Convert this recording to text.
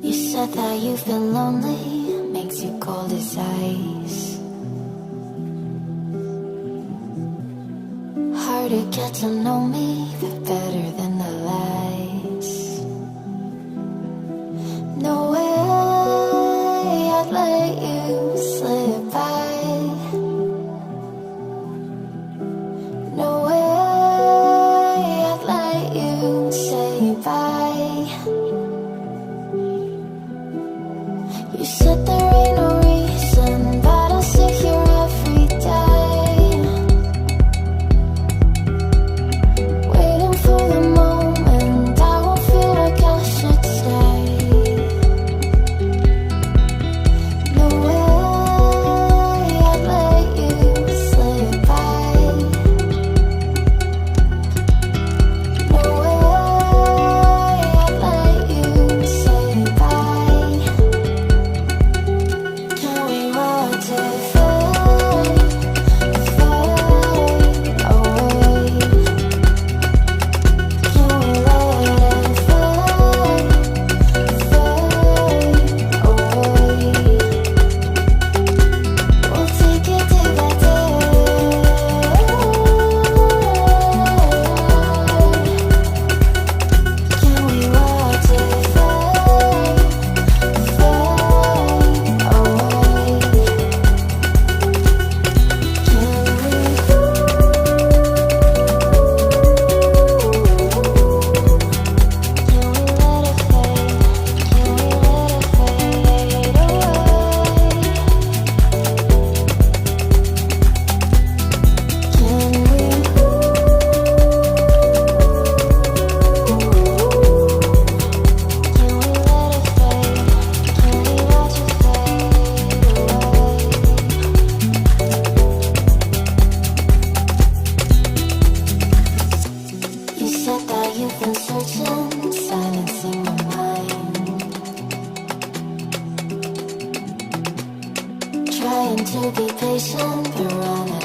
You said that you feel lonely, makes you cold as ice. Hard to get to know me, but better than the lies. No way I'd let you slip by. No way I'd let you say bye. You said there ain't no reason, but I'll sit here every day, waiting for the moment I won't feel like I should stay. No way I'd let you slip by. No way I'd let you say bye. Can we watch it fade, fade away? Can we let it fade, fade away? We'll take it day by day. Can we watch it fade, fade away? You said that you've been searching, silencing my mind, trying to be patient but running